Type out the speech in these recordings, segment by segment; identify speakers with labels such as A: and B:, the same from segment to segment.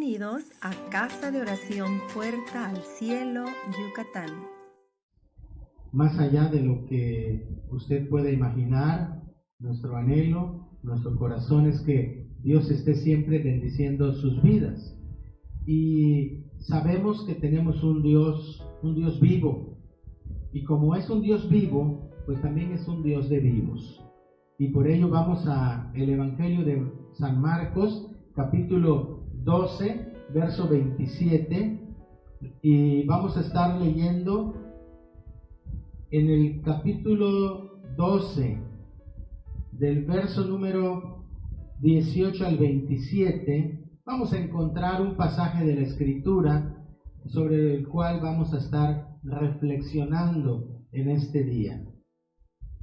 A: Bienvenidos a Casa de Oración Puerta al Cielo, Yucatán.
B: Más allá de lo que usted pueda imaginar, nuestro anhelo, nuestro corazón es que Dios esté siempre bendiciendo sus vidas. Y sabemos que tenemos un Dios vivo. Y como es un Dios vivo, pues también es un Dios de vivos. Y por ello vamos a el Evangelio de San Marcos, capítulo 12, verso 27, y vamos a estar leyendo en el capítulo 12, del verso número 18 al 27, vamos a encontrar un pasaje de la Escritura sobre el cual vamos a estar reflexionando en este día.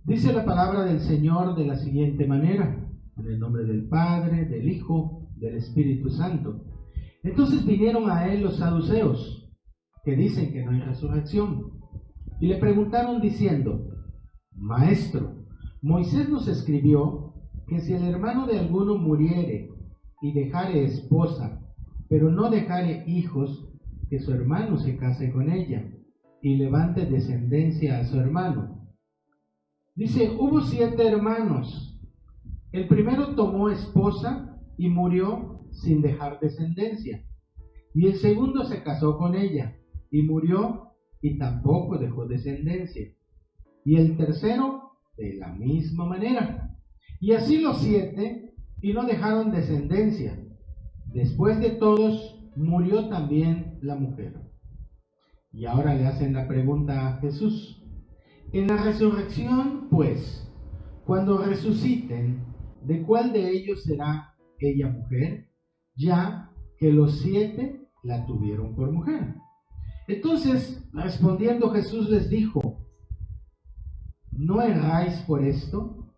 B: Dice la palabra del Señor de la siguiente manera: en el nombre del Padre, del Hijo, del Espíritu Santo. Entonces vinieron a él los saduceos, que dicen que no hay resurrección, y le preguntaron diciendo: Maestro, Moisés nos escribió que si el hermano de alguno muriere y dejare esposa, pero no dejare hijos, que su hermano se case con ella y levante descendencia a su hermano. Dice: hubo 7 hermanos. El primero tomó esposa y murió sin dejar descendencia. Y el segundo se casó con ella y murió y tampoco dejó descendencia. Y el tercero de la misma manera. Y así los 7, y no dejaron descendencia. Después de todos murió también la mujer. Y ahora le hacen la pregunta a Jesús: en la resurrección, pues, cuando resuciten, ¿de cuál de ellos será ella mujer? Ya que los 7 la tuvieron por mujer. Entonces, respondiendo Jesús les dijo: ¿no erráis por esto?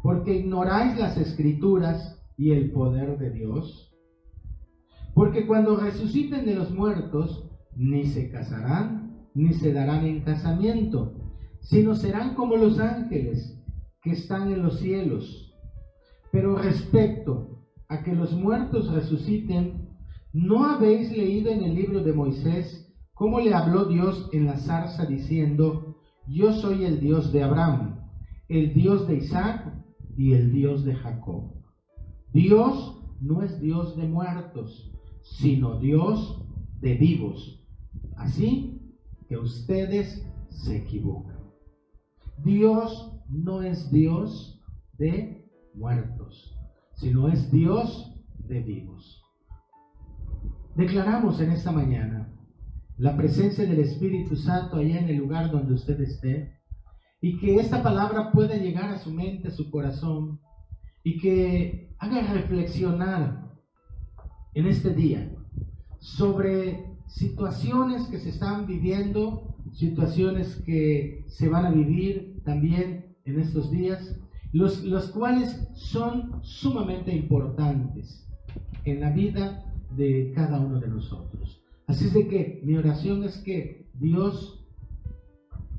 B: Porque ignoráis las Escrituras y el poder de Dios. Porque cuando resuciten de los muertos, ni se casarán, ni se darán en casamiento, sino serán como los ángeles que están en los cielos. Pero respecto a que los muertos resuciten, ¿no habéis leído en el libro de Moisés cómo le habló Dios en la zarza diciendo: yo soy el Dios de Abraham, el Dios de Isaac y el Dios de Jacob? Dios no es Dios de muertos, sino Dios de vivos. Así que ustedes se equivocan. Dios no es Dios de muertos, sino es Dios de vivos. Declaramos en esta mañana la presencia del Espíritu Santo allá en el lugar donde usted esté, y que esta palabra pueda llegar a su mente, a su corazón, y que haga reflexionar en este día sobre situaciones que se están viviendo, situaciones que se van a vivir también en estos días, los cuales son sumamente importantes en la vida de cada uno de nosotros. Así es de que mi oración es que Dios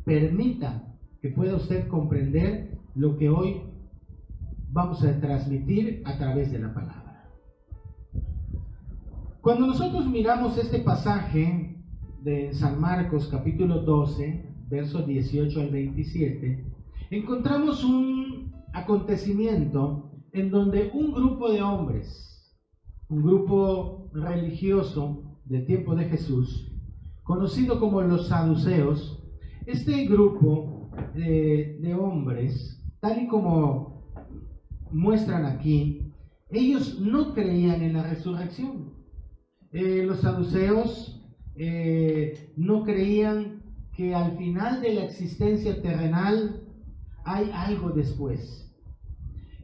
B: permita que pueda usted comprender lo que hoy vamos a transmitir a través de la palabra. Cuando nosotros miramos este pasaje de San Marcos capítulo 12, versos 18 al 27, encontramos un acontecimiento en donde un grupo de hombres, un grupo religioso del tiempo de Jesús, conocido como los saduceos, este grupo de hombres, tal y como muestran aquí, ellos no creían en la resurrección. Los saduceos no creían que al final de la existencia terrenal hay algo después.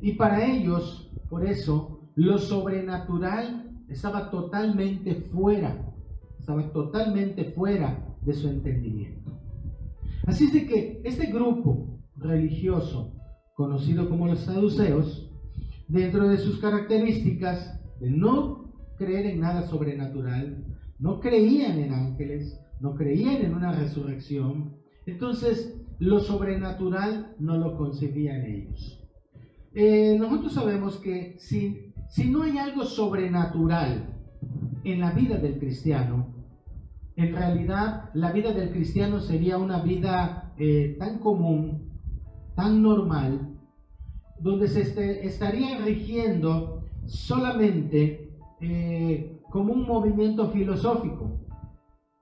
B: Y para ellos, por eso, lo sobrenatural estaba totalmente fuera de su entendimiento. Así es de que este grupo religioso, conocido como los saduceos, dentro de sus características de no creer en nada sobrenatural, no creían en ángeles, no creían en una resurrección, entonces lo sobrenatural no lo concebían ellos. Nosotros sabemos que si no hay algo sobrenatural en la vida del cristiano. En realidad, la vida del cristiano sería una vida tan común, tan normal, donde se estaría rigiendo solamente como un movimiento filosófico,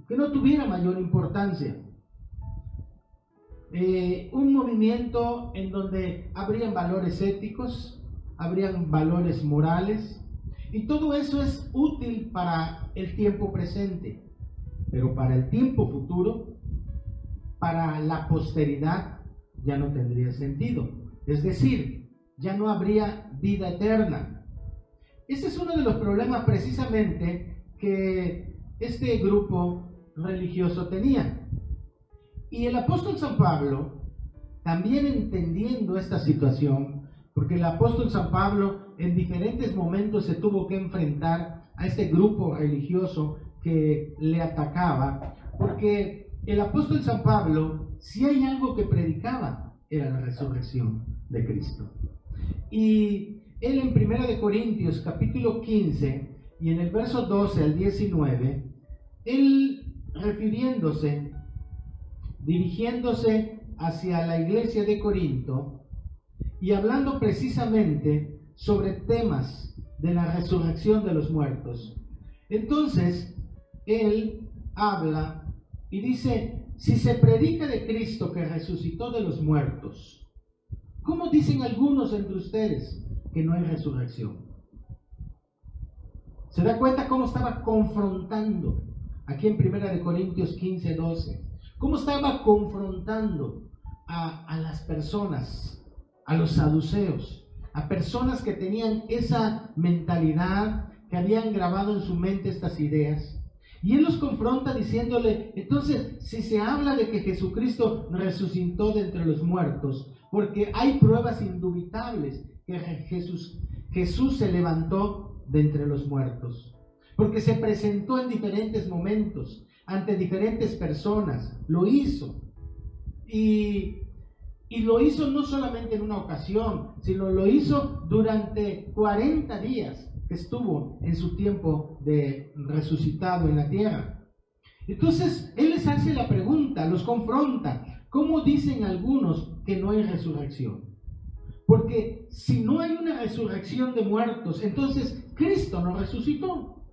B: que no tuviera mayor importancia. Un movimiento en donde habrían valores éticos, habrían valores morales, y todo eso es útil para el tiempo presente, pero para el tiempo futuro, para la posteridad, ya no tendría sentido. Es decir, ya no habría vida eterna. Ese es uno de los problemas precisamente que este grupo religioso tenía. Y el apóstol San Pablo, también entendiendo esta situación, porque el apóstol San Pablo en diferentes momentos se tuvo que enfrentar a este grupo religioso que le atacaba, porque el apóstol San Pablo, si hay algo que predicaba, era la resurrección de Cristo. Y él en 1 Corintios capítulo 15 y en el verso 12 al 19, él dirigiéndose hacia la iglesia de Corinto y hablando precisamente sobre temas de la resurrección de los muertos. Entonces, él habla y dice: si se predica de Cristo que resucitó de los muertos, ¿cómo dicen algunos entre ustedes que no hay resurrección? ¿Se da cuenta cómo estaba confrontando aquí en 1 Corintios 15, 12? ¿Cómo estaba confrontando a las personas, a los saduceos, a personas que tenían esa mentalidad, que habían grabado en su mente estas ideas? Y él los confronta diciéndole: entonces, si se habla de que Jesucristo resucitó de entre los muertos, porque hay pruebas indubitables que Jesús se levantó de entre los muertos, porque se presentó en diferentes momentos, ante diferentes personas, lo hizo. Y lo hizo no solamente en una ocasión, sino lo hizo durante 40 días que estuvo en su tiempo de resucitado en la tierra. Entonces, él les hace la pregunta, los confronta: ¿cómo dicen algunos que no hay resurrección? Porque si no hay una resurrección de muertos, entonces Cristo no resucitó.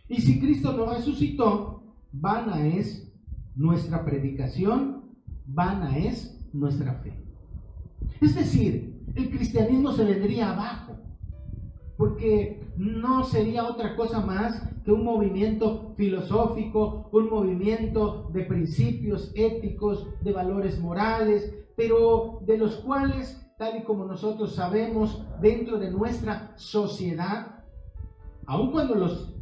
B: Y si Cristo no resucitó, vana es nuestra predicación, vana es nuestra fe. Es decir, el cristianismo se vendría abajo, porque no sería otra cosa más que un movimiento filosófico, un movimiento de principios éticos, de valores morales, pero de los cuales, tal y como nosotros sabemos, dentro de nuestra sociedad, aun cuando los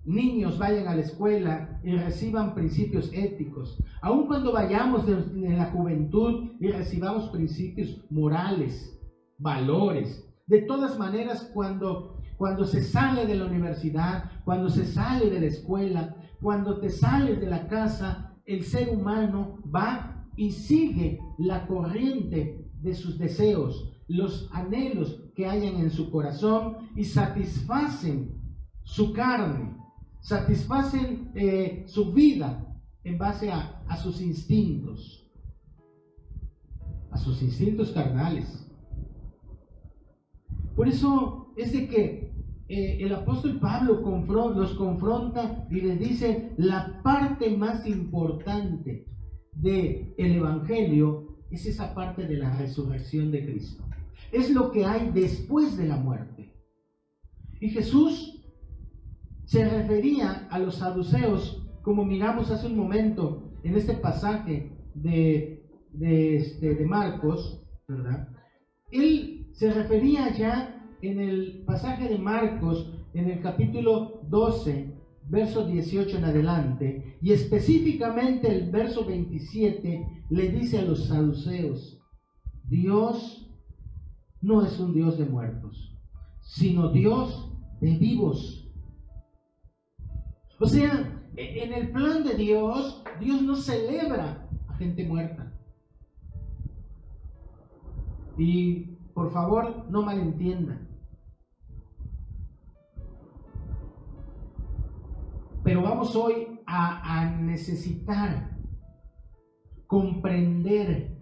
B: niños vayan a la escuela y reciban principios éticos, aun cuando vayamos en la juventud y recibamos principios morales, valores, de todas maneras, cuando se sale de la universidad, cuando se sale de la escuela, cuando te sales de la casa, el ser humano va y sigue la corriente de sus deseos, los anhelos que hayan en su corazón, y satisfacen su carne, satisfacen su vida en base a sus instintos carnales. Por eso es de que el apóstol Pablo los confronta y les dice: la parte más importante del evangelio es esa parte de la resurrección de Cristo. Es lo que hay después de la muerte. Y Jesús se refería a los saduceos, como miramos hace un momento en este pasaje de Marcos, ¿verdad? Él se refería ya en el pasaje de Marcos, en el capítulo 12, verso 18 en adelante, y específicamente el verso 27, le dice a los saduceos: Dios no es un Dios de muertos, sino Dios de vivos. O sea, en el plan de Dios, Dios no celebra a gente muerta. Y por favor, no malentiendan. Pero vamos hoy a necesitar comprender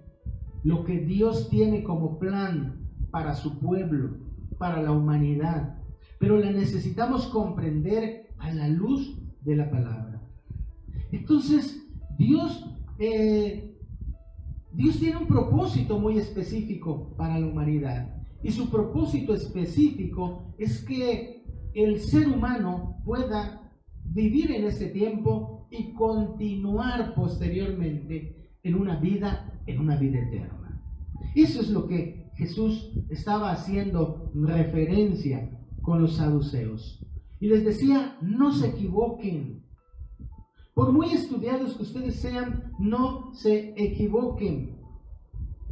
B: lo que Dios tiene como plan para su pueblo, para la humanidad. Pero la necesitamos comprender a la luz de la palabra. Entonces, Dios tiene un propósito muy específico para la humanidad. Y su propósito específico es que el ser humano pueda vivir en este tiempo y continuar posteriormente en una vida eterna. Eso es lo que Jesús estaba haciendo referencia con los saduceos. Y les decía, no se equivoquen. Por muy estudiados que ustedes sean, no se equivoquen.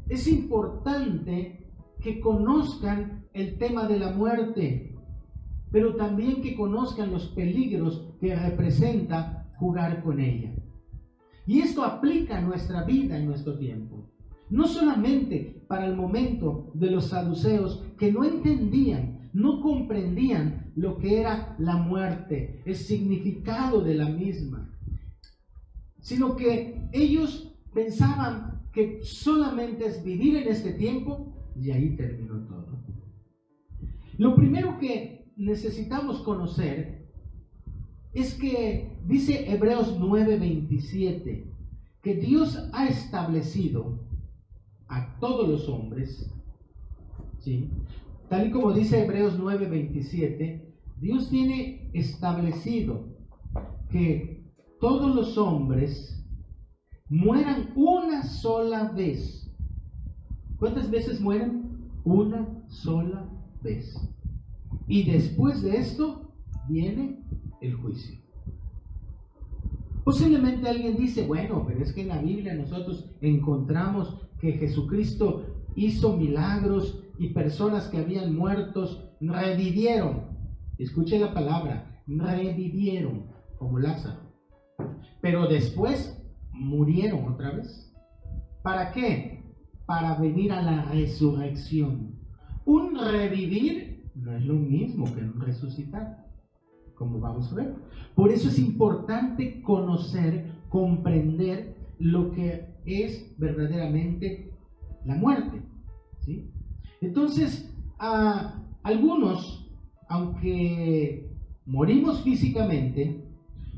B: Es importante que conozcan el tema de la muerte, pero también que conozcan los peligros que representa jugar con ella. Y esto aplica a nuestra vida en nuestro tiempo. No solamente para el momento de los saduceos que no entendían, no comprendían lo que era la muerte, el significado de la misma, sino que ellos pensaban que solamente es vivir en este tiempo y ahí terminó todo. Lo primero que necesitamos conocer es que dice Hebreos 9:27 que Dios ha establecido a todos los hombres, ¿sí? Tal y como dice Hebreos 9:27, Dios tiene establecido que todos los hombres mueran una sola vez. ¿Cuántas veces mueren? Una sola vez. Y después de esto viene el juicio. Posiblemente alguien dice, bueno, pero es que en la Biblia nosotros encontramos que Jesucristo hizo milagros y personas que habían muertos revivieron. Escuche la palabra, revivieron, como Lázaro. Pero después murieron otra vez. ¿Para qué? Para venir a la resurrección. Un revivir no es lo mismo que un resucitar, como vamos a ver. Por eso es importante conocer, comprender lo que es verdaderamente la muerte, ¿sí? Entonces, algunos, aunque morimos físicamente,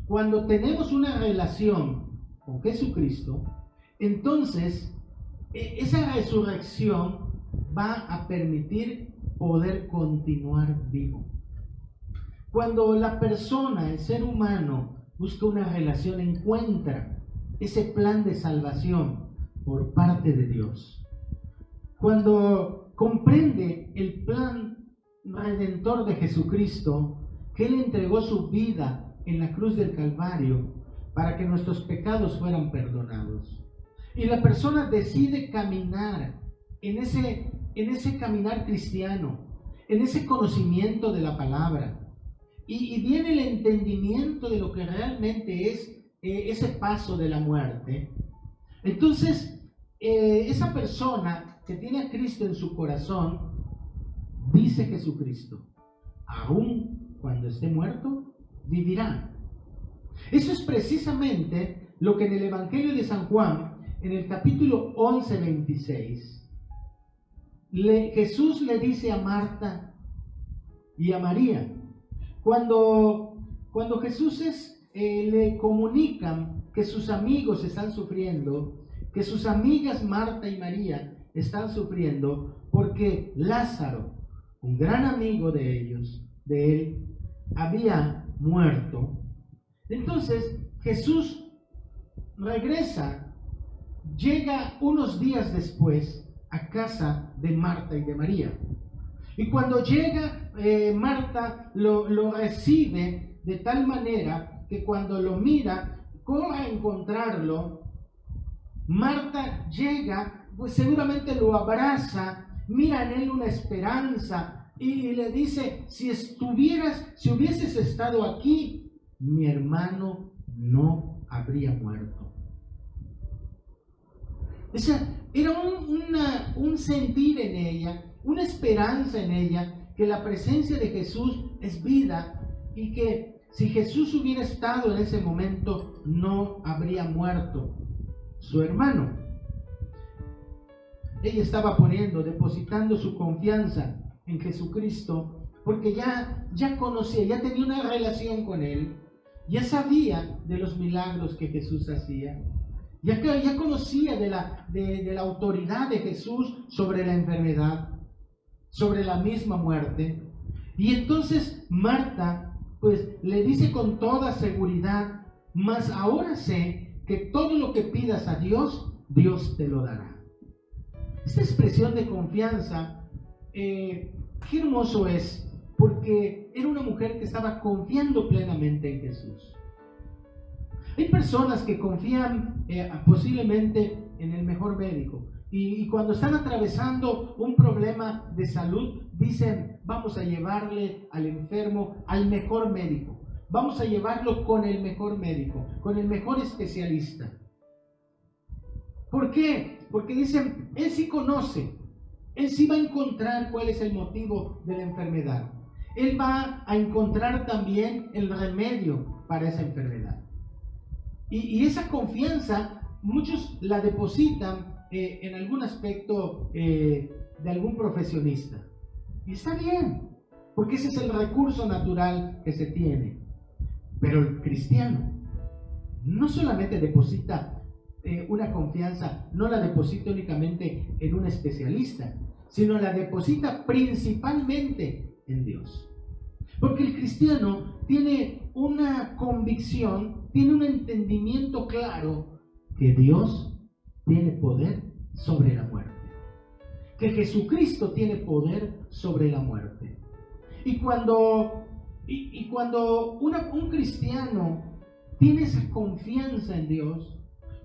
B: cuando tenemos una relación con Jesucristo, entonces esa resurrección va a permitir poder continuar vivo. Cuando la persona, el ser humano, busca una relación, encuentra ese plan de salvación por parte de Dios. Cuando comprende el plan redentor de Jesucristo, que Él entregó su vida en la cruz del Calvario para que nuestros pecados fueran perdonados. Y la persona decide caminar en ese caminar cristiano, en ese conocimiento de la palabra. Y viene el entendimiento de lo que realmente es ese paso de la muerte. Entonces, esa persona que tiene a Cristo en su corazón, dice Jesucristo, aún cuando esté muerto, vivirá. Eso es precisamente lo que en el Evangelio de San Juan, en el capítulo 11:26, Jesús le dice a Marta y a María. Cuando Jesús le comunican que sus amigos están sufriendo, que sus amigas Marta y María están sufriendo, porque Lázaro, un gran amigo de ellos, de él, había muerto. Entonces Jesús regresa, llega unos días después a casa de Marta y de María. Y cuando llega, Marta lo recibe de tal manera que cuando lo mira, corre a encontrarlo. Marta llega, pues seguramente lo abraza, mira en él una esperanza y le dice, si hubieses estado aquí, mi hermano no habría muerto. Era un sentir en ella, una esperanza en ella, que la presencia de Jesús es vida y que Si Jesús hubiera estado en ese momento, no habría muerto su hermano. Ella estaba depositando su confianza en Jesucristo, porque ya conocía, ya tenía una relación con Él, ya sabía de los milagros que Jesús hacía, ya conocía de la autoridad de Jesús sobre la enfermedad, sobre la misma muerte. Y entonces Marta pues le dice con toda seguridad: mas ahora sé que todo lo que pidas a Dios, Dios te lo dará. Esta expresión de confianza, qué hermoso es, porque era una mujer que estaba confiando plenamente en Jesús. Hay personas que confían posiblemente en el mejor médico, y cuando están atravesando un problema de salud, dicen: vamos a llevarle al enfermo al mejor médico, vamos a llevarlo con el mejor médico, con el mejor especialista. ¿Por qué? Porque dicen: él sí conoce, él sí va a encontrar cuál es el motivo de la enfermedad, él va a encontrar también el remedio para esa enfermedad. Y esa confianza muchos la depositan en algún aspecto de algún profesionista. Y está bien, porque ese es el recurso natural que se tiene. Pero el cristiano no solamente deposita una confianza, no la deposita únicamente en un especialista, sino la deposita principalmente en Dios. Porque el cristiano tiene una convicción, tiene un entendimiento claro que Dios tiene poder sobre la muerte, que Jesucristo tiene poder sobre la muerte. Y cuando un cristiano tiene esa confianza en Dios,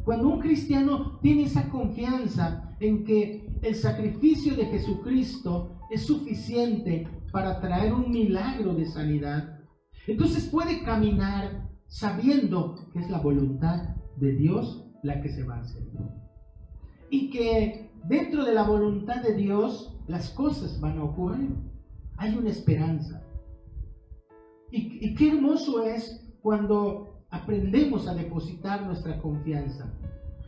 B: cuando un cristiano tiene esa confianza en que el sacrificio de Jesucristo es suficiente para traer un milagro de sanidad, entonces puede caminar sabiendo que es la voluntad de Dios la que se va a hacer. Y que dentro de la voluntad de Dios las cosas van a ocurrir. Hay una esperanza. Y qué hermoso es cuando aprendemos a depositar nuestra confianza,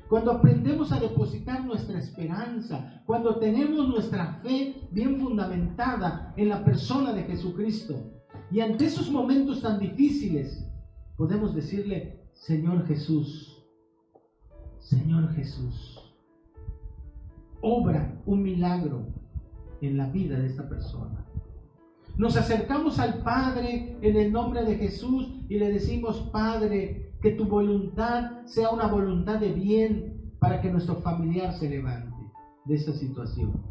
B: cuando aprendemos a depositar nuestra esperanza, cuando tenemos nuestra fe bien fundamentada en la persona de Jesucristo. Y ante esos momentos tan difíciles podemos decirle: Señor Jesús, obra un milagro en la vida de esta persona. Nos acercamos al Padre en el nombre de Jesús y le decimos: Padre, que tu voluntad sea una voluntad de bien para que nuestro familiar se levante de esa situación.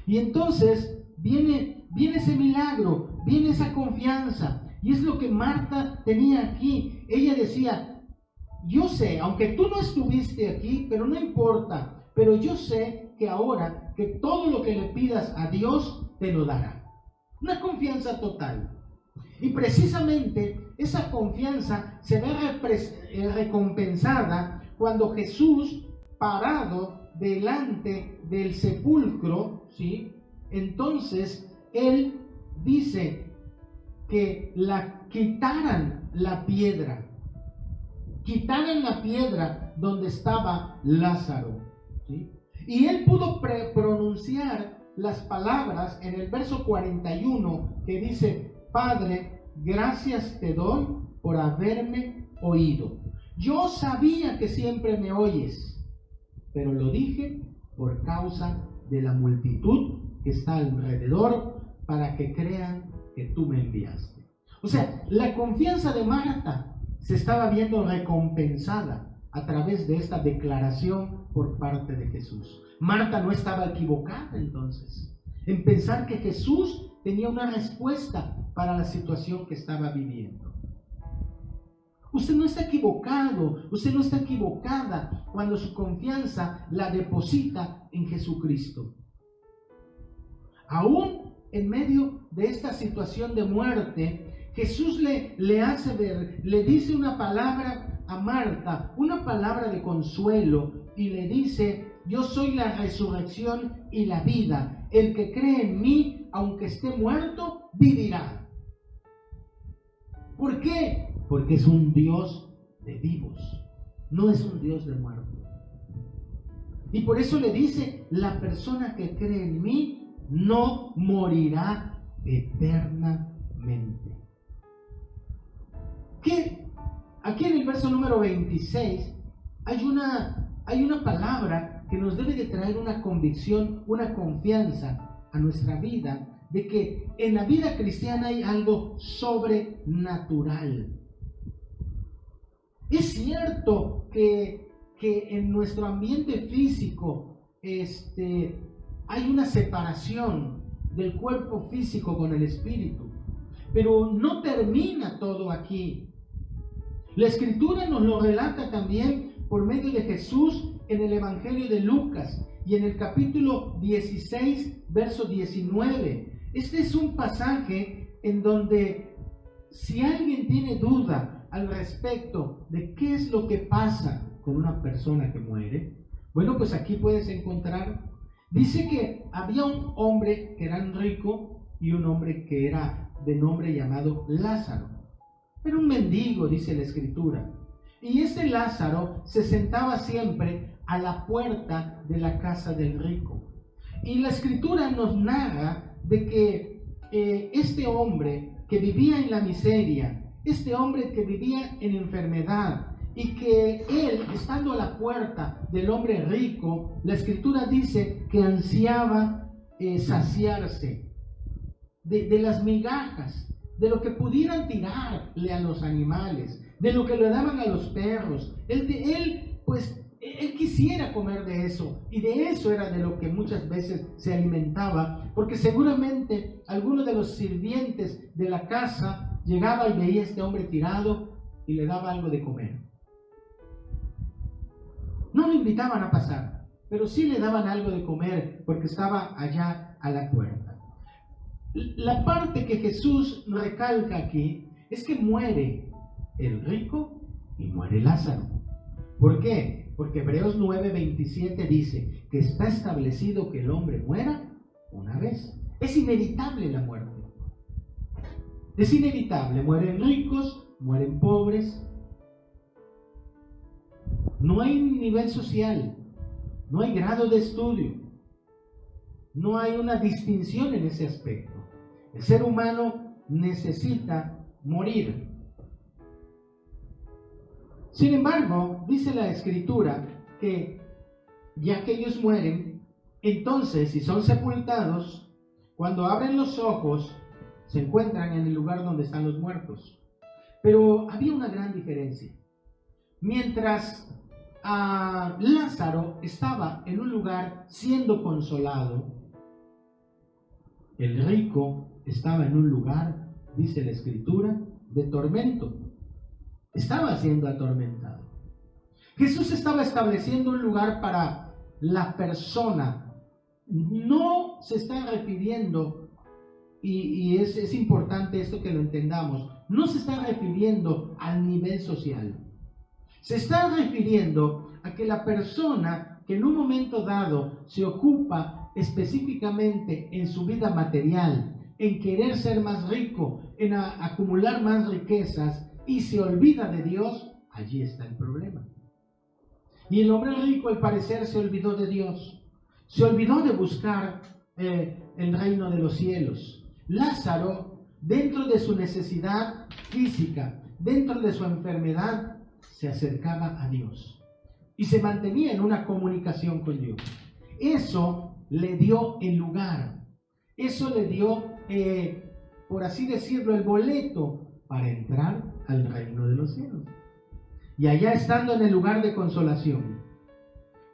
B: Y entonces viene ese milagro, viene esa confianza. Y es lo que Marta tenía aquí. Ella decía: yo sé, aunque tú no estuviste aquí, pero no importa, pero yo sé que ahora que todo lo que le pidas a Dios te lo dará. Una confianza total. Y precisamente esa confianza se ve recompensada cuando Jesús, parado delante del sepulcro, ¿sí? Entonces Él dice que quitaran la piedra donde estaba Lázaro, ¿sí? Y Él pudo pronunciar las palabras en el verso 41 que dice: Padre, gracias te doy por haberme oído. Yo sabía que siempre me oyes, pero lo dije por causa de la multitud que está alrededor, para que crean que tú me enviaste. O sea, la confianza de Marta se estaba viendo recompensada a través de esta declaración por parte de Jesús. Marta no estaba equivocada entonces en pensar que Jesús tenía una respuesta para la situación que estaba viviendo. Usted no está equivocado, usted no está equivocada cuando su confianza la deposita en Jesucristo. Aún en medio de esta situación de muerte, Jesús le hace ver, le dice una palabra a Marta, una palabra de consuelo, y le dice: yo soy la resurrección y la vida. El que cree en mí, aunque esté muerto, vivirá. ¿Por qué? Porque es un Dios de vivos, no es un Dios de muertos. Y por eso le dice, la persona que cree en mí no morirá eternamente. ¿Qué? Aquí en el verso número 26 hay una palabra que nos debe de traer una convicción, una confianza a nuestra vida, de que en la vida cristiana hay algo sobrenatural. Es cierto que en nuestro ambiente físico hay una separación del cuerpo físico con el espíritu, pero no termina todo aquí. La Escritura nos lo relata también por medio de Jesús en el Evangelio de Lucas y en el capítulo 16, verso 19. Este es un pasaje en donde, si alguien tiene duda al respecto de qué es lo que pasa con una persona que muere, bueno, pues aquí puedes encontrar, dice que había un hombre que era rico y un hombre que era de nombre llamado Lázaro. Era un mendigo, dice la Escritura. Y este Lázaro se sentaba siempre a la puerta de la casa del rico. Y la Escritura nos narra de que este hombre que vivía en la miseria, este hombre que vivía en enfermedad, y que él, estando a la puerta del hombre rico, la Escritura dice que ansiaba saciarse de las migajas, de lo que pudieran tirarle a los animales, de lo que le daban a los perros. Él quisiera comer de eso, y de eso era de lo que muchas veces se alimentaba, porque seguramente alguno de los sirvientes de la casa llegaba y veía a este hombre tirado y le daba algo de comer. No lo invitaban a pasar, pero sí le daban algo de comer porque estaba allá a la puerta. La parte que Jesús recalca aquí es que muere el rico y muere Lázaro. ¿Por qué? Porque Hebreos 9:27 dice que está establecido que el hombre muera una vez. Es inevitable la muerte. Es inevitable. Mueren ricos, mueren pobres. No hay nivel social, no hay grado de estudio, no hay una distinción en ese aspecto. El ser humano necesita morir. Sin embargo, dice la Escritura que ya que ellos mueren, entonces si son sepultados, cuando abren los ojos, se encuentran en el lugar donde están los muertos. Pero había una gran diferencia. Mientras Lázaro estaba en un lugar siendo consolado, el rico estaba en un lugar, dice la Escritura, de tormento. Estaba siendo atormentado. Jesús estaba estableciendo un lugar para la persona. No se está refiriendo, y es importante esto que lo entendamos, no se está refiriendo al nivel social. Se está refiriendo a que la persona que en un momento dado se ocupa específicamente en su vida material, en querer ser más rico, en acumular más riquezas, y se olvida de Dios, allí está el problema. Y el hombre rico, al parecer, se olvidó de Dios, se olvidó de buscar el reino de los cielos. Lázaro, dentro de su necesidad física, dentro de su enfermedad, se acercaba a Dios y se mantenía en una comunicación con Dios. Eso le dio el lugar, eso le dio, por así decirlo, el boleto para entrar al reino de los cielos. Y allá, estando en el lugar de consolación,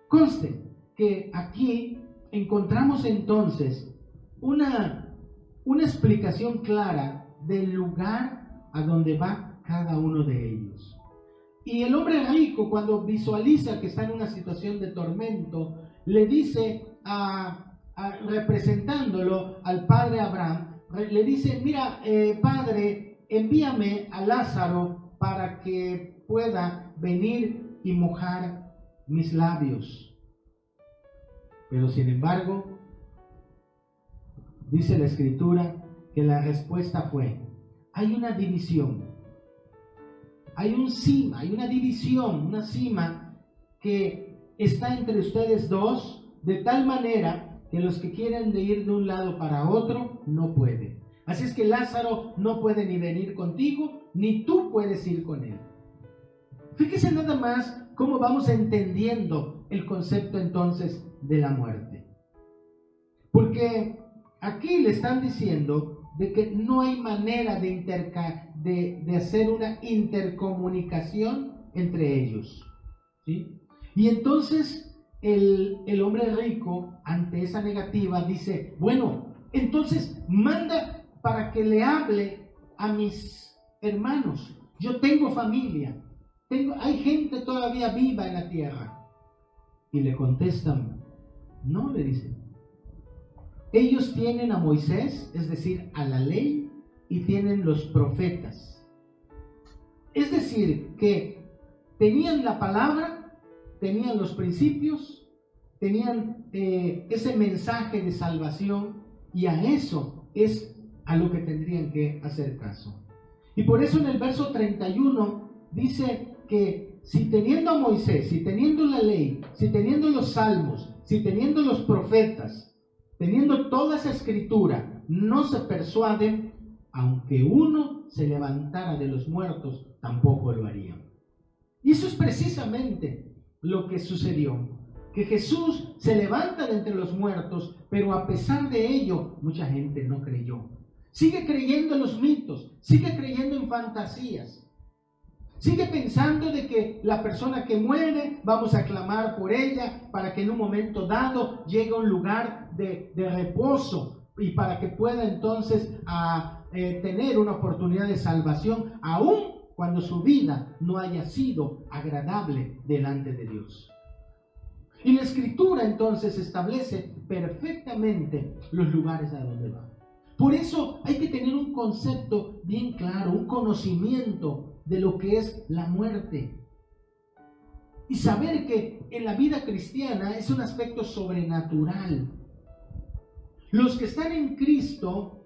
B: conste que aquí encontramos entonces una explicación clara del lugar a donde va cada uno de ellos. Y el hombre rico, cuando visualiza que está en una situación de tormento, le dice, representándolo al padre Abraham, le dice: mira, padre, envíame a Lázaro para que pueda venir y mojar mis labios. Pero sin embargo, dice la Escritura que la respuesta fue: hay una división hay un cima, hay una división, una cima que está entre ustedes dos, de tal manera que los que quieren ir de un lado para otro no pueden. Así es que Lázaro no puede ni venir contigo, ni tú puedes ir con él. Fíjese nada más cómo vamos entendiendo el concepto entonces de la muerte. Porque aquí le están diciendo de que no hay manera de hacer una intercomunicación entre ellos, ¿sí? Y entonces el hombre rico, ante esa negativa, dice, bueno, entonces manda para que le hable a mis hermanos. Yo tengo familia, hay gente todavía viva en la tierra. Y le contestan, no, le dicen. Ellos tienen a Moisés, es decir, a la ley, y tienen los profetas. Es decir, que tenían la palabra, tenían los principios, tenían ese mensaje de salvación, y a eso es a lo que tendrían que hacer caso. Y por eso en el verso 31 dice que si teniendo a Moisés, si teniendo la ley, si teniendo los salmos, si teniendo los profetas, teniendo toda esa escritura, no se persuaden, aunque uno se levantara de los muertos, tampoco lo harían. Y eso es precisamente lo que sucedió, que Jesús se levanta de entre los muertos, pero a pesar de ello, mucha gente no creyó. Sigue creyendo en los mitos, sigue creyendo en fantasías. Sigue pensando de que la persona que muere, vamos a clamar por ella para que en un momento dado llegue a un lugar de reposo y para que pueda entonces tener una oportunidad de salvación, aun cuando su vida no haya sido agradable delante de Dios. Y la Escritura entonces establece perfectamente los lugares a donde va. Por eso hay que tener un concepto bien claro, un conocimiento de lo que es la muerte. Y saber que en la vida cristiana es un aspecto sobrenatural. Los que están en Cristo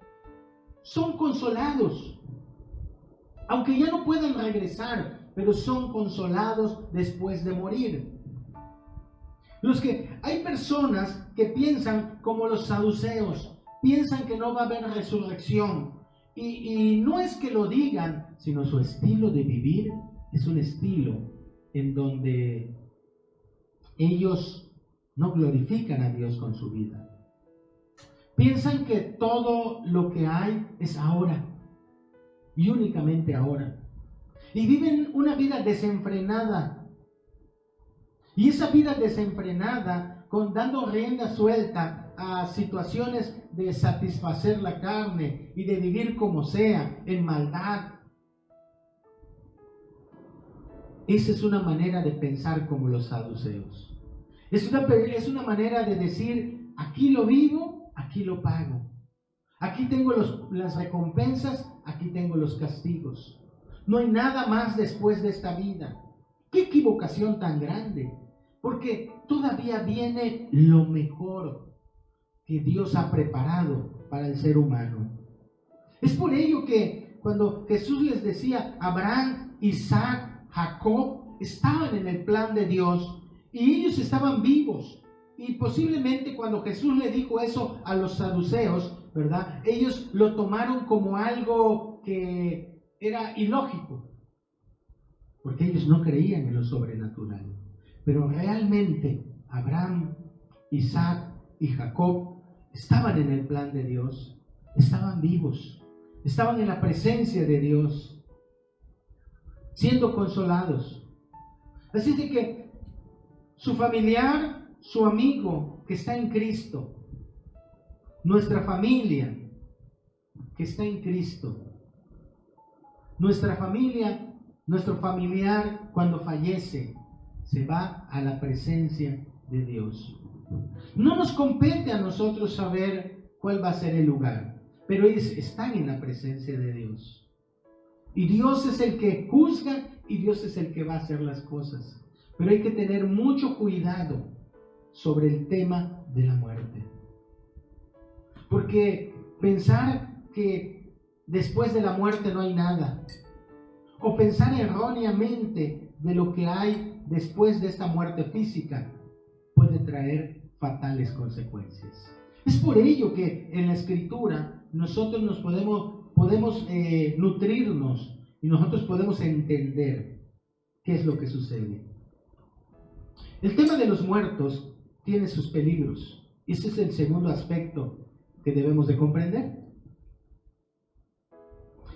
B: son consolados, aunque ya no puedan regresar, pero son consolados después de morir. Hay personas que piensan como los saduceos, piensan que no va a haber resurrección. Y no es que lo digan, sino su estilo de vivir es un estilo en donde ellos no glorifican a Dios con su vida. Piensan que todo lo que hay es ahora y únicamente ahora. Y viven una vida desenfrenada. Y esa vida desenfrenada, dando rienda suelta a situaciones de satisfacer la carne y de vivir como sea, en maldad. Esa es una manera de pensar como los saduceos. Es una manera de decir, aquí lo vivo, aquí lo pago. Aquí tengo las recompensas, aquí tengo los castigos. No hay nada más después de esta vida. ¡Qué equivocación tan grande! Porque todavía viene lo mejor que Dios ha preparado para el ser humano. Es por ello que cuando Jesús les decía, Abraham, Isaac, Jacob estaban en el plan de Dios y ellos estaban vivos. Y posiblemente cuando Jesús le dijo eso a los saduceos, ¿verdad? Ellos lo tomaron como algo que era ilógico, porque ellos no creían en lo sobrenatural. Pero realmente Abraham, Isaac y Jacob estaban en el plan de Dios, estaban vivos, estaban en la presencia de Dios, siendo consolados. Así de que su familiar, su amigo que está en Cristo, nuestra familia que está en Cristo, nuestra familia, nuestro familiar cuando fallece, se va a la presencia de Dios. No nos compete a nosotros saber cuál va a ser el lugar, pero ellos están en la presencia de Dios. Y Dios es el que juzga y Dios es el que va a hacer las cosas. Pero hay que tener mucho cuidado sobre el tema de la muerte. Porque pensar que después de la muerte no hay nada, o pensar erróneamente de lo que hay después de esta muerte física puede traer fatales consecuencias. Es por ello que en la Escritura nosotros nos podemos nutrirnos y nosotros podemos entender qué es lo que sucede. El tema de los muertos tiene sus peligros. Ese es el segundo aspecto que debemos de comprender.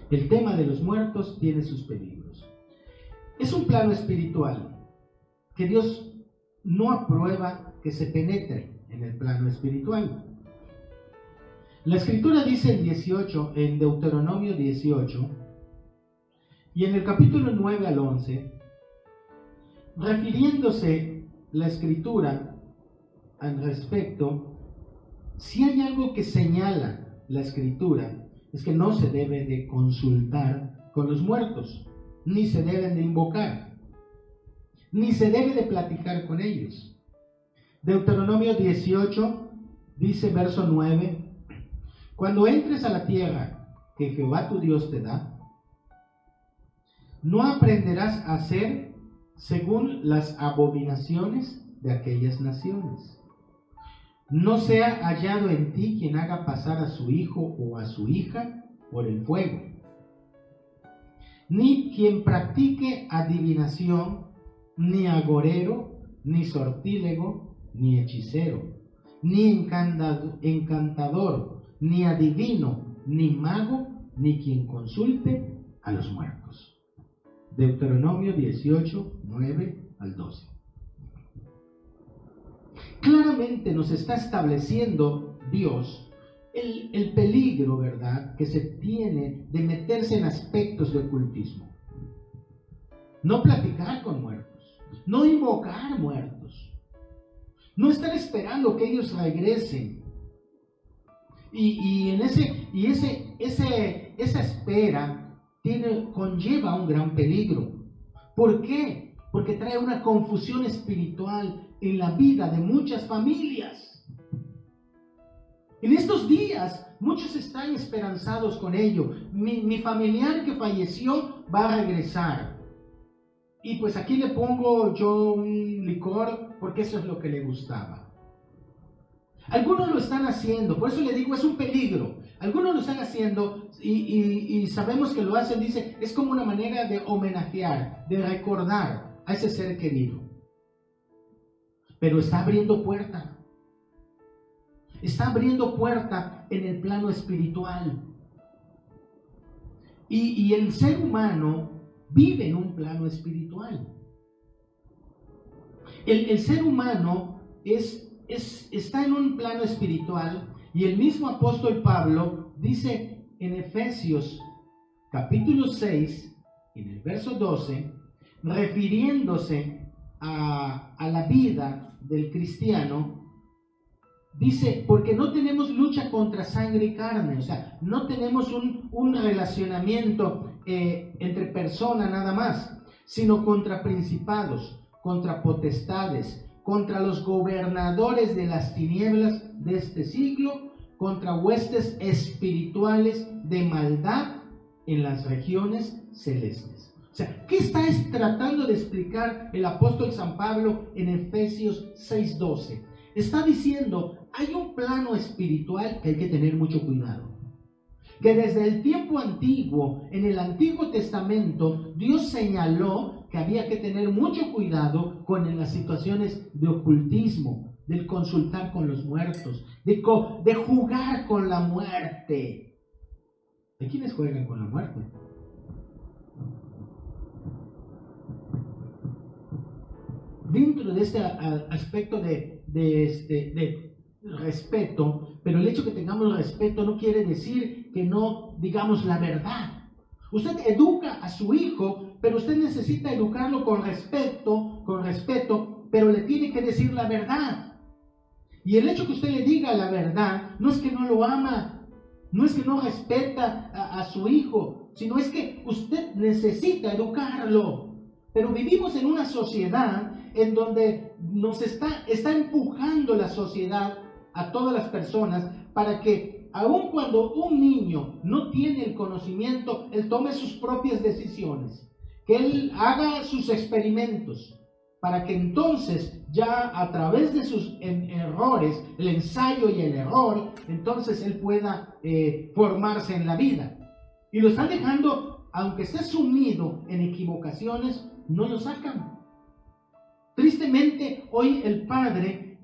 B: El tema de los muertos tiene sus peligros. Es un plano espiritual que Dios no aprueba que se penetre en el plano espiritual. La Escritura dice en Deuteronomio 18, y en el capítulo 9 al 11, refiriéndose la Escritura al respecto, si hay algo que señala la Escritura, es que no se debe de consultar con los muertos, ni se deben de invocar, ni se debe de platicar con ellos. Deuteronomio 18 dice, verso 9, cuando entres a la tierra que Jehová tu Dios te da, no aprenderás a hacer según las abominaciones de aquellas naciones. No sea hallado en ti quien haga pasar a su hijo o a su hija por el fuego, ni quien practique adivinación, ni agorero, ni sortílego, ni hechicero, ni encantador, ni adivino, ni mago, ni quien consulte a los muertos. Deuteronomio 18, 9 al 12. Claramente nos está estableciendo Dios el peligro, ¿verdad?, que se tiene de meterse en aspectos de ocultismo. No platicar con muertos, no invocar muertos, no estar esperando que ellos regresen. Esa espera conlleva un gran peligro. ¿Por qué? Porque trae una confusión espiritual en la vida de muchas familias. En estos días, muchos están esperanzados con ello. Mi familiar que falleció va a regresar. Y pues aquí le pongo yo un licor porque eso es lo que le gustaba. Algunos lo están haciendo, por eso le digo, es un peligro. Algunos lo están haciendo y sabemos que lo hacen, dice, es como una manera de homenajear, de recordar a ese ser querido. Pero está abriendo puerta. Está abriendo puerta en el plano espiritual. Y el ser humano vive en un plano espiritual. El ser humano está en un plano espiritual, y el mismo apóstol Pablo dice en Efesios capítulo 6, en el verso 12, refiriéndose a la vida del cristiano, dice, porque no tenemos lucha contra sangre y carne, o sea, no tenemos un relacionamiento entre personas nada más, sino contra principados, contra potestades, contra los gobernadores de las tinieblas de este siglo, contra huestes espirituales de maldad en las regiones celestes. O sea, ¿qué está tratando de explicar el apóstol San Pablo en Efesios 6:12? Está diciendo, hay un plano espiritual que hay que tener mucho cuidado. Que desde el tiempo antiguo, en el Antiguo Testamento, Dios señaló que había que tener mucho cuidado con las situaciones de ocultismo, del consultar con los muertos, de jugar con la muerte. ¿De quiénes juegan con la muerte? Dentro de este aspecto de respeto, pero el hecho que tengamos respeto no quiere decir que no digamos la verdad. Usted educa a su hijo, pero usted necesita educarlo con respeto, pero le tiene que decir la verdad. Y el hecho que usted le diga la verdad no es que no lo ama, no es que no respeta a su hijo, sino es que usted necesita educarlo. Pero vivimos en una sociedad en donde nos está empujando la sociedad a todas las personas para que, aun cuando un niño no tiene el conocimiento, él tome sus propias decisiones. que él haga sus experimentos, para que entonces ya a través de sus errores, el ensayo y el error, entonces él pueda formarse en la vida. Y lo están dejando, aunque esté sumido en equivocaciones, no lo sacan. Tristemente, hoy el padre,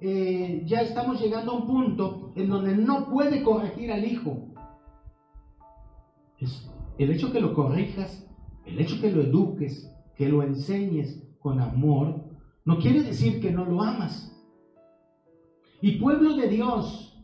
B: ya estamos llegando a un punto en donde no puede corregir al hijo. El hecho que lo corrijas, el hecho que lo eduques, que lo enseñes con amor, no quiere decir que no lo amas. Y pueblo de Dios,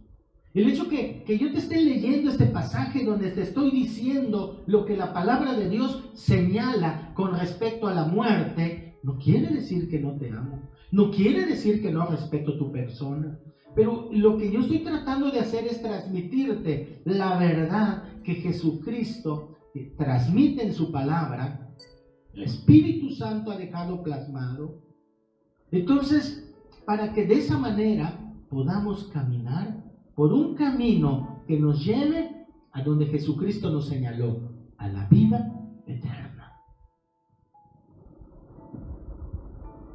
B: el hecho que yo te esté leyendo este pasaje donde te estoy diciendo lo que la palabra de Dios señala con respecto a la muerte, no quiere decir que no te amo, no quiere decir que no respeto tu persona. Pero lo que yo estoy tratando de hacer es transmitirte la verdad que Jesucristo transmite en su palabra, el Espíritu Santo ha dejado plasmado. Entonces, para que de esa manera podamos caminar por un camino que nos lleve a donde Jesucristo nos señaló, a la vida eterna.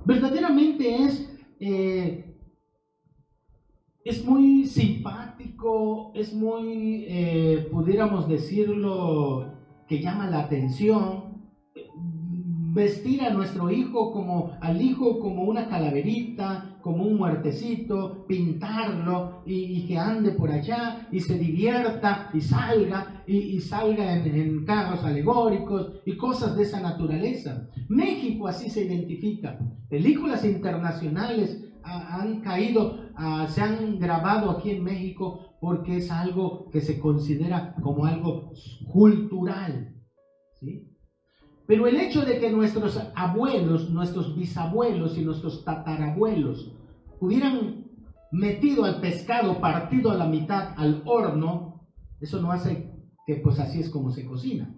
B: Verdaderamente es muy simpático, es muy, pudiéramos decirlo, que llama la atención, vestir a nuestro hijo al hijo como una calaverita, como un muertecito, pintarlo y que ande por allá y se divierta y salga en carros alegóricos y cosas de esa naturaleza. México así se identifica. Películas internacionales han caído, se han grabado aquí en México porque es algo que se considera como algo cultural, ¿sí? Pero el hecho de que nuestros abuelos, nuestros bisabuelos y nuestros tatarabuelos hubieran metido al pescado partido a la mitad al horno, eso no hace que pues así es como se cocina.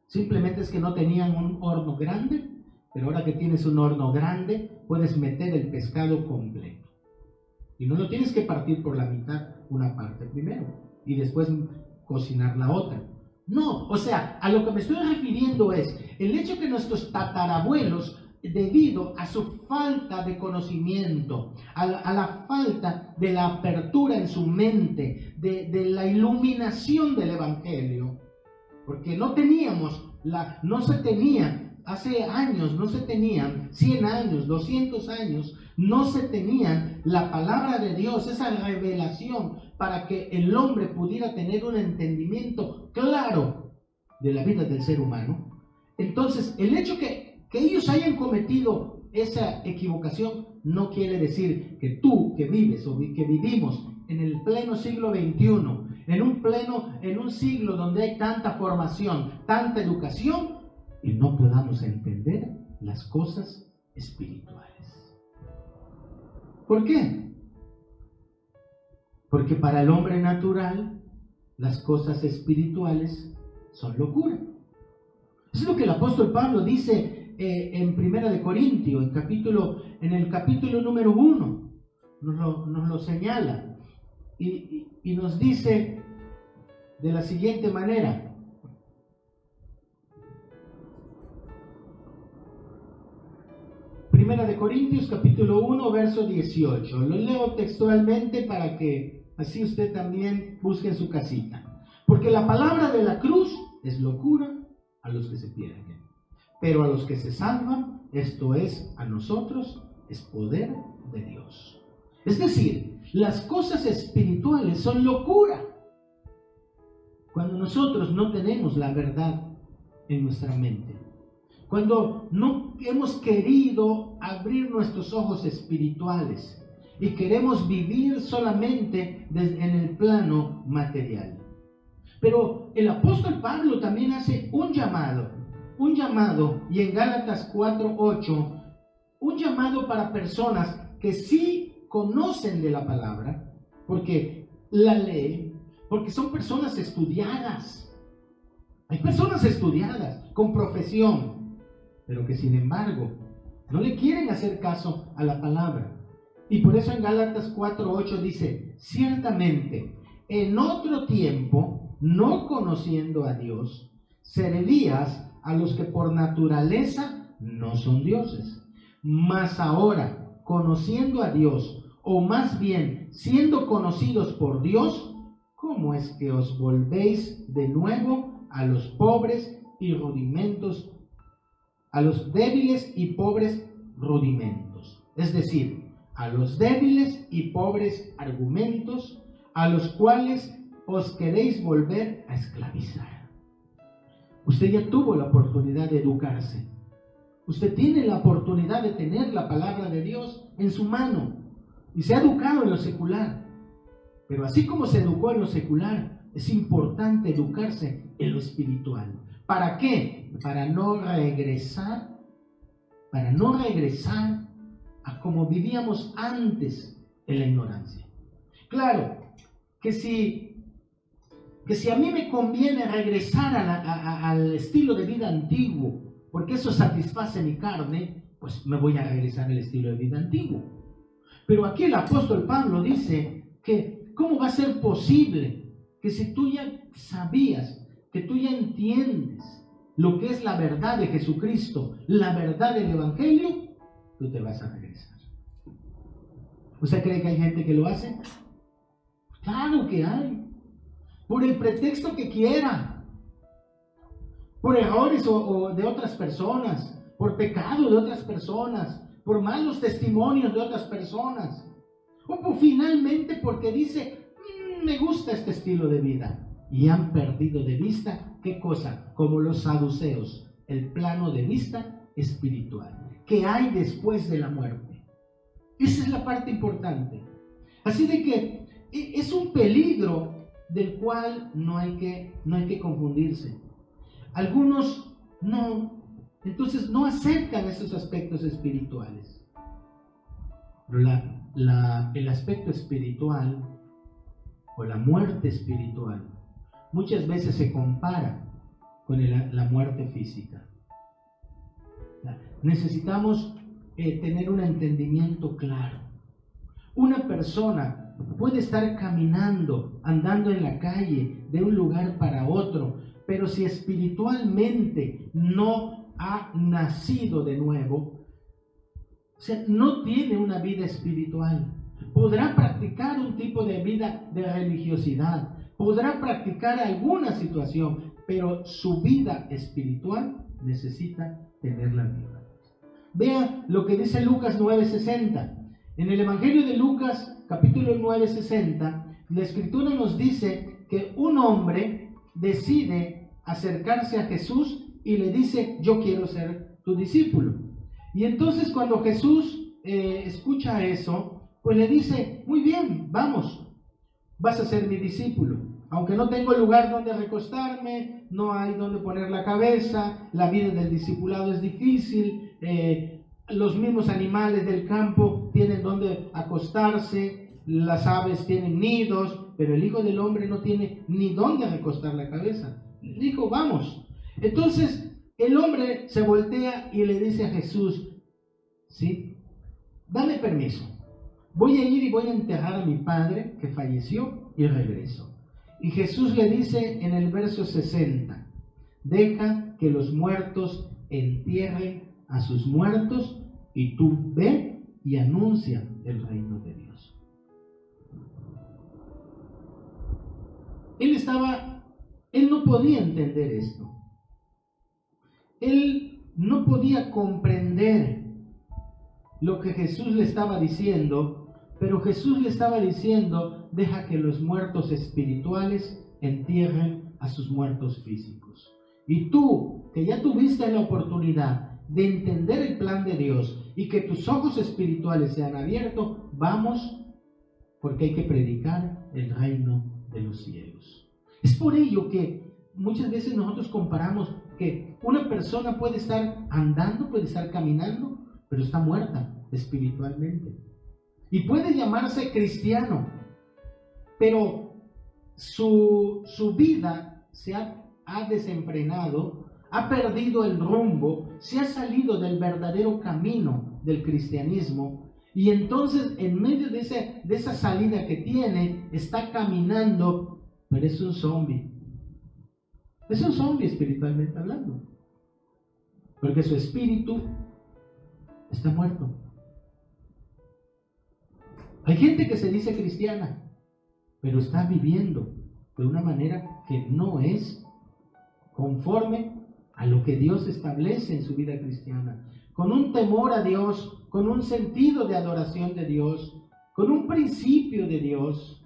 B: Simplemente es que no tenían un horno grande, pero ahora que tienes un horno grande, puedes meter el pescado completo. Y no lo tienes que partir por la mitad, una parte primero, y después cocinar la otra. No, o sea, a lo que me estoy refiriendo es el hecho que nuestros tatarabuelos, debido a su falta de conocimiento, a la falta de la apertura en su mente, de la iluminación del Evangelio, porque hace años no se tenían, 100 años, 200 años, no se tenían la palabra de Dios, esa revelación para que el hombre pudiera tener un entendimiento claro de la vida del ser humano. Entonces, el hecho que ellos hayan cometido esa equivocación no quiere decir que tú que vives o que vivimos en el pleno siglo XXI, en un siglo donde hay tanta formación, tanta educación, y no podamos entender las cosas espirituales. ¿Por qué? Porque para el hombre natural las cosas espirituales son locura. Es lo que el apóstol Pablo dice en 1 Corintios, en el capítulo número 1, nos lo señala y nos dice de la siguiente manera. Primera de Corintios, capítulo 1, verso 18. Lo leo textualmente para que así usted también busque en su casita. Porque la palabra de la cruz es locura a los que se pierden, pero a los que se salvan, esto es, a nosotros, es poder de Dios. Es decir, las cosas espirituales son locura cuando nosotros no tenemos la verdad en nuestra mente. Cuando no hemos querido abrir nuestros ojos espirituales y queremos vivir solamente en el plano material. Pero el apóstol Pablo también hace un llamado, y en Gálatas 4:8, un llamado para personas que sí conocen de la palabra, porque la leen, porque son personas estudiadas. Hay personas estudiadas, con profesión, pero que sin embargo no le quieren hacer caso a la palabra. Y por eso en Gálatas 4:8 dice: ciertamente en otro tiempo, no conociendo a Dios, servías a los que por naturaleza no son dioses. Mas ahora, conociendo a Dios, o más bien siendo conocidos por Dios, ¿cómo es que os volvéis de nuevo a los pobres y rudimentos, a los débiles y pobres rudimentos? Es decir, a los débiles y pobres argumentos a los cuales os queréis volver a esclavizar. Usted ya tuvo la oportunidad de educarse. Usted tiene la oportunidad de tener la palabra de Dios en su mano y se ha educado en lo secular. Pero así como se educó en lo secular, es importante educarse en lo espiritual. ¿Para qué? Para no regresar a como vivíamos antes en la ignorancia. Claro, que si a mí me conviene regresar al estilo de vida antiguo, porque eso satisface mi carne, pues me voy a regresar al estilo de vida antiguo. Pero aquí el apóstol Pablo dice que ¿cómo va a ser posible que si tú ya sabías, que tú ya entiendes lo que es la verdad de Jesucristo, la verdad del Evangelio, tú te vas a regresar? ¿Usted cree que hay gente que lo hace? Claro que hay. Por el pretexto que quiera. Por errores o de otras personas. Por pecado de otras personas. Por malos testimonios de otras personas. O finalmente porque dice, me gusta este estilo de vida. Y han perdido de vista, ¿qué cosa? Como los saduceos, el plano de vista espiritual. ¿Qué hay después de la muerte? Esa es la parte importante. Así de que es un peligro del cual no hay que confundirse. Algunos entonces no aceptan esos aspectos espirituales. Pero el aspecto espiritual o la muerte espiritual muchas veces se compara con la muerte física. Necesitamos tener un entendimiento claro. Una persona puede estar caminando, andando en la calle, de un lugar para otro, pero si espiritualmente no ha nacido de nuevo, o sea, no tiene una vida espiritual. Podrá practicar un tipo de vida de religiosidad, podrá practicar alguna situación, pero su vida espiritual necesita tenerla viva. Vea lo que dice Lucas 9:60. En el Evangelio de Lucas, capítulo 9:60, la Escritura nos dice que un hombre decide acercarse a Jesús y le dice, yo quiero ser tu discípulo. Y entonces cuando Jesús escucha eso, pues le dice, muy bien, vamos, vas a ser mi discípulo. Aunque no tengo lugar donde recostarme, no hay donde poner la cabeza, la vida del discipulado es difícil, los mismos animales del campo tienen donde acostarse, las aves tienen nidos, pero el Hijo del Hombre no tiene ni donde recostar la cabeza. Le dijo, vamos. Entonces el hombre se voltea y le dice a Jesús, ¿sí? Dame permiso, voy a ir y voy a enterrar a mi padre que falleció y regreso. Y Jesús le dice en el verso 60, deja que los muertos entierren a sus muertos y tú ve y anuncia el reino de Dios. Él no podía entender esto. Él no podía comprender lo que Jesús le estaba diciendo, pero Jesús le estaba diciendo, deja que los muertos espirituales entierren a sus muertos físicos. Y tú, que ya tuviste la oportunidad de entender el plan de Dios y que tus ojos espirituales se han abierto, vamos, porque hay que predicar el reino de los cielos. Es por ello que muchas veces nosotros comparamos que una persona puede estar andando, puede estar caminando, pero está muerta espiritualmente. Y puede llamarse cristiano, pero su vida se ha desenfrenado, ha perdido el rumbo, se ha salido del verdadero camino del cristianismo, y entonces en medio de esa salida que tiene, está caminando, pero es un zombie. Es un zombie espiritualmente hablando. porque su espíritu está muerto. Hay gente que se dice cristiana, pero está viviendo de una manera que no es conforme a lo que Dios establece en su vida cristiana, con un temor a Dios, con un sentido de adoración de Dios, con un principio de Dios.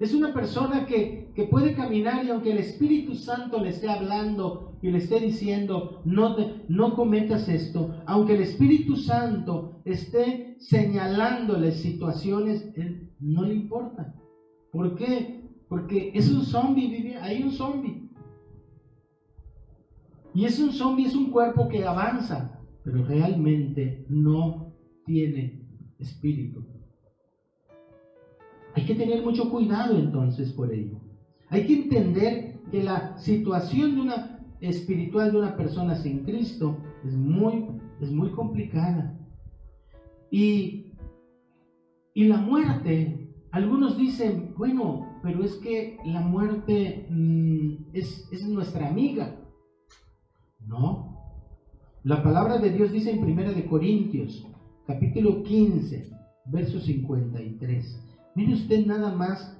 B: Es una persona que puede caminar y aunque el Espíritu Santo le esté hablando y le esté diciendo, no cometas esto, aunque el Espíritu Santo esté señalándole situaciones, él no le importa. ¿Por qué? Porque es un zombie, hay un zombie. Y es un zombie, es un cuerpo que avanza, pero realmente no tiene espíritu. Hay que tener mucho cuidado entonces por ello. Hay que entender que la situación espiritual de una persona sin Cristo es muy complicada. Y la muerte, algunos dicen, bueno, pero es que la muerte es nuestra amiga. No. La palabra de Dios dice en 1 de Corintios, capítulo 15, verso 53. Mire usted nada más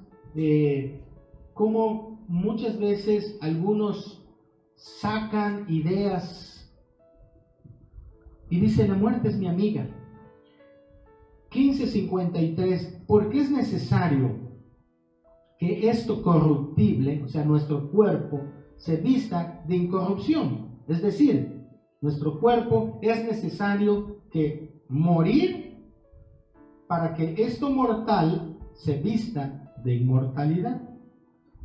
B: cómo muchas veces algunos sacan ideas y dicen, la muerte es mi amiga. 15:53, porque es necesario que esto corruptible, o sea, nuestro cuerpo, se vista de incorrupción. Es decir, nuestro cuerpo es necesario que morir para que esto mortal se vista de inmortalidad.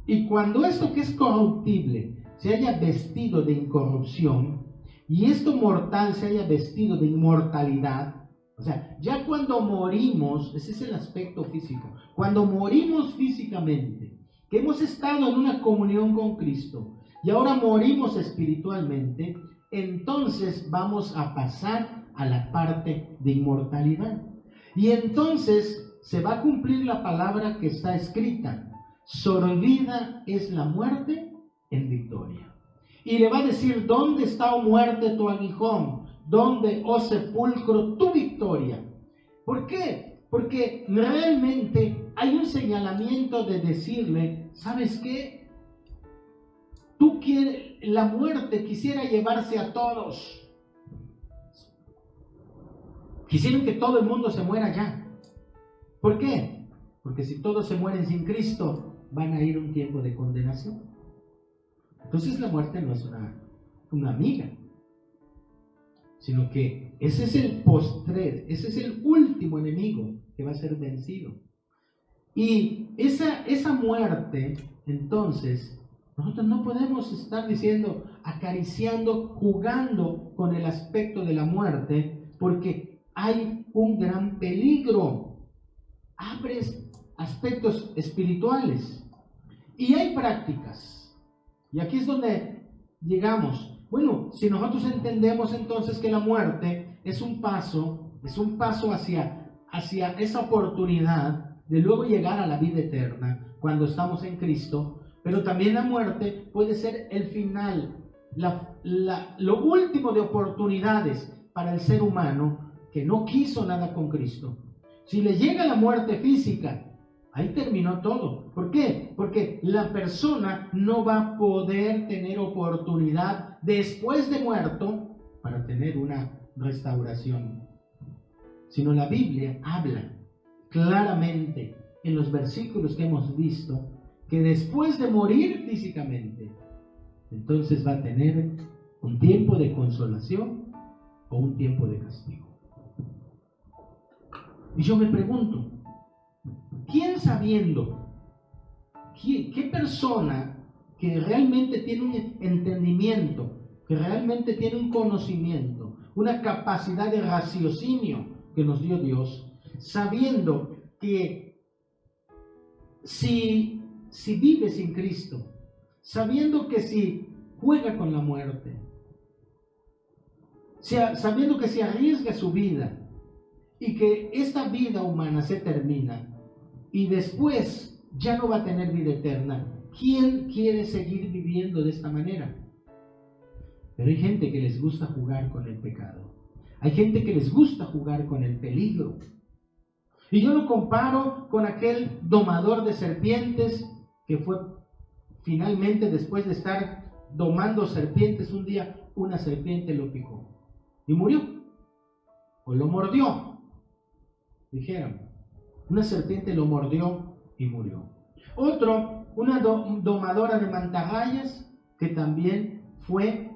B: Y cuando esto que es corruptible se haya vestido de incorrupción y esto mortal se haya vestido de inmortalidad, o sea, ya cuando morimos, ese es el aspecto físico, cuando morimos físicamente, que hemos estado en una comunión con Cristo y ahora morimos espiritualmente, entonces vamos a pasar a la parte de inmortalidad. Y entonces se va a cumplir la palabra que está escrita: sorbida es la muerte en victoria. Y le va a decir, ¿dónde está, oh muerte, tu aguijón? ¿Dónde, oh sepulcro, tu victoria? ¿Por qué? Porque realmente hay un señalamiento de decirle, ¿sabes qué? La muerte quisiera llevarse a todos. Quisieran que todo el mundo se muera ya. ¿Por qué? Porque si todos se mueren sin Cristo, van a ir un tiempo de condenación. Entonces la muerte no es una amiga, sino que ese es el postrer, ese es el último enemigo que va a ser vencido. Y esa muerte, entonces, nosotros no podemos estar diciendo, acariciando, jugando con el aspecto de la muerte, porque hay un gran peligro. Abres aspectos espirituales y hay prácticas. Y aquí es donde llegamos. Bueno, si nosotros entendemos entonces que la muerte es un paso hacia esa oportunidad de luego llegar a la vida eterna cuando estamos en Cristo, pero también la muerte puede ser el final, lo último de oportunidades para el ser humano que no quiso nada con Cristo. Si le llega la muerte física, ahí terminó todo. ¿Por qué? Porque la persona no va a poder tener oportunidad después de muerto para tener una restauración. Sino la Biblia habla claramente en los versículos que hemos visto que después de morir físicamente, entonces va a tener un tiempo de consolación o un tiempo de castigo. Y yo me pregunto, ¿quién sabiendo? ¿Qué persona que realmente tiene un entendimiento, que realmente tiene un conocimiento, una capacidad de raciocinio que nos dio Dios, sabiendo que si vive sin Cristo, sabiendo que si juega con la muerte, sabiendo que si arriesga su vida y que esta vida humana se termina y después ya no va a tener vida eterna, ¿quién quiere seguir viviendo de esta manera? Pero hay gente que les gusta jugar con el pecado. Hay gente que les gusta jugar con el peligro. Y yo lo comparo con aquel domador de serpientes que fue finalmente, después de estar domando serpientes, un día una serpiente lo picó y murió. O lo mordió, dijeron. Una serpiente lo mordió y murió. Otro, una domadora de mantarrayas que también fue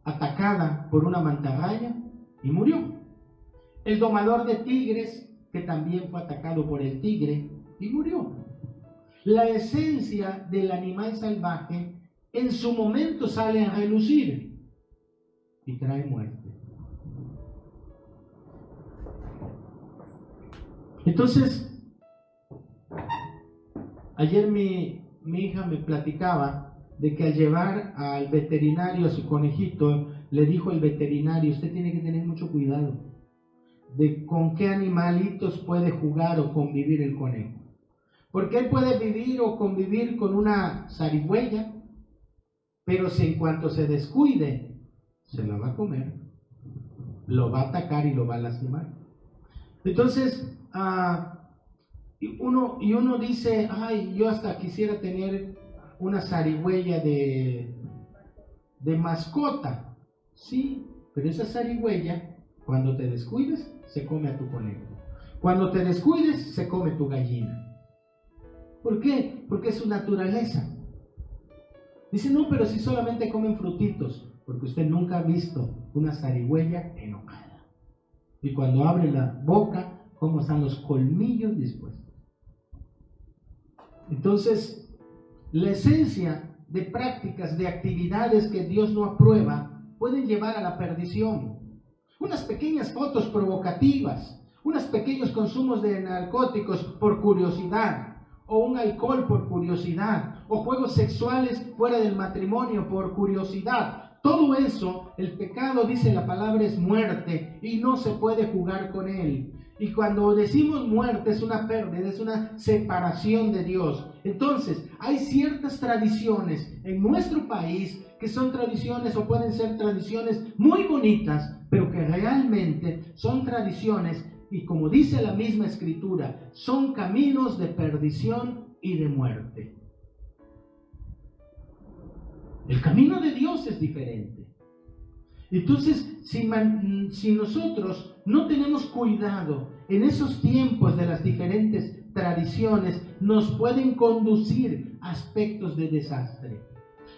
B: atacada por una mantarraya y murió. El domador de tigres que también fue atacado por el tigre y murió. La esencia del animal salvaje en su momento sale a relucir y trae muerte. Entonces, ayer mi hija me platicaba de que al llevar al veterinario a su conejito, le dijo el veterinario: usted tiene que tener mucho cuidado de con qué animalitos puede jugar o convivir el conejo. Porque él puede vivir o convivir con una zarigüeya, pero si en cuanto se descuide, se la va a comer, lo va a atacar y lo va a lastimar. Entonces, uno dice: ay, yo hasta quisiera tener una zarigüeya de mascota. Sí, pero esa zarigüeya, cuando te descuides, se come a tu conejo. Cuando te descuides, se come tu gallina. ¿Por qué? Porque es su naturaleza. Dice: no, pero si solamente comen frutitos. Porque usted nunca ha visto una zarigüeya enojada. Y cuando abre la boca, ¿cómo están los colmillos dispuestos? Entonces, la esencia de prácticas, de actividades que Dios no aprueba, pueden llevar a la perdición. Unas pequeñas fotos provocativas, unos pequeños consumos de narcóticos por curiosidad, o un alcohol por curiosidad, o juegos sexuales fuera del matrimonio por curiosidad. Todo eso, el pecado, dice la palabra, es muerte y no se puede jugar con él. Y cuando decimos muerte, es una pérdida, es una separación de Dios. Entonces, hay ciertas tradiciones en nuestro país que son tradiciones o pueden ser tradiciones muy bonitas, pero que realmente son tradiciones y, como dice la misma Escritura, son caminos de perdición y de muerte. El camino de Dios es diferente. Entonces, si nosotros no tenemos cuidado en esos tiempos de las diferentes tradiciones, nos pueden conducir a aspectos de desastre.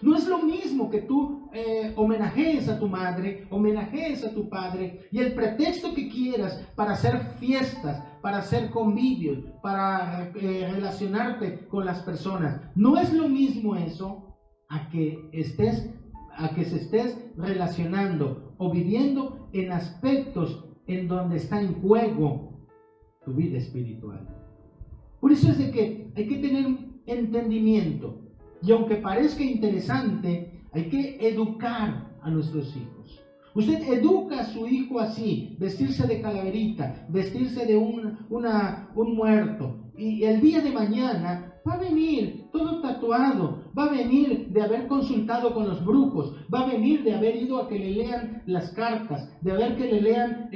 B: No es lo mismo que tú homenajees a tu madre, homenajees a tu padre, y el pretexto que quieras para hacer fiestas, para hacer convivios, para relacionarte con las personas. No es lo mismo eso a que se estés relacionando o viviendo en aspectos en donde está en juego tu vida espiritual. Por eso es de que hay que tener entendimiento, y aunque parezca interesante, hay que educar a nuestros hijos. Usted educa a su hijo así: vestirse de calaverita, vestirse de un muerto, y el día de mañana va a venir todo tatuado, va a venir de haber consultado con los brujos, va a venir de haber ido a que le lean las cartas, de haber que le lean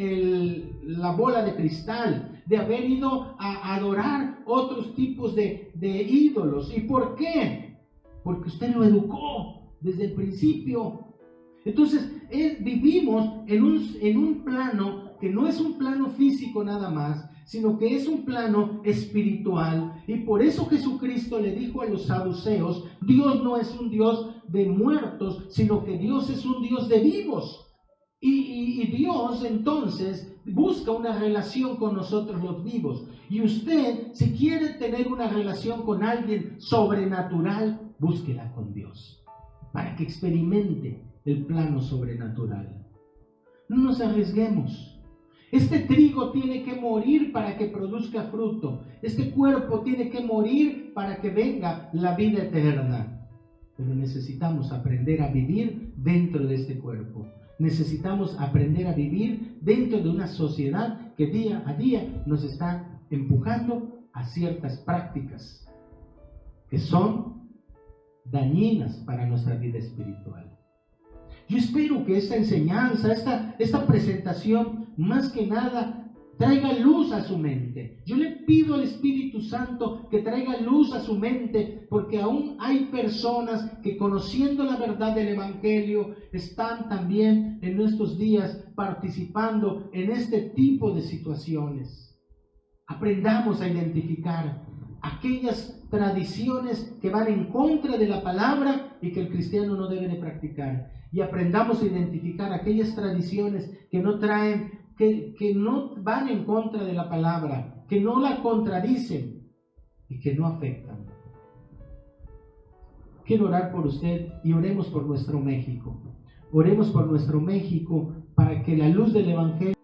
B: la bola de cristal, de haber ido a adorar otros tipos de ídolos. ¿Y por qué? Porque usted lo educó desde el principio. Entonces, vivimos en un plano que no es un plano físico nada más, sino que es un plano espiritual. Y por eso Jesucristo le dijo a los saduceos: Dios no es un Dios de muertos, sino que Dios es un Dios de vivos. Y Dios entonces busca una relación con nosotros los vivos. Y usted, si quiere tener una relación con alguien sobrenatural, búsquela con Dios, para que experimente el plano sobrenatural. No nos arriesguemos. Este trigo tiene que morir para que produzca fruto. Este cuerpo tiene que morir para que venga la vida eterna. Pero necesitamos aprender a vivir dentro de este cuerpo. Necesitamos aprender a vivir dentro de una sociedad que día a día nos está empujando a ciertas prácticas que son dañinas para nuestra vida espiritual. Yo espero que esta enseñanza, esta presentación, más que nada, traiga luz a su mente. Yo le pido al Espíritu Santo que traiga luz a su mente, porque aún hay personas que, conociendo la verdad del Evangelio, están también en nuestros días participando en este tipo de situaciones. Aprendamos a identificar aquellas tradiciones que van en contra de la palabra y que el cristiano no debe de practicar. Y aprendamos a identificar aquellas tradiciones que no traen, que no van en contra de la palabra, que no la contradicen y que no afectan. Quiero orar por usted y oremos por nuestro México. Oremos por nuestro México para que la luz del Evangelio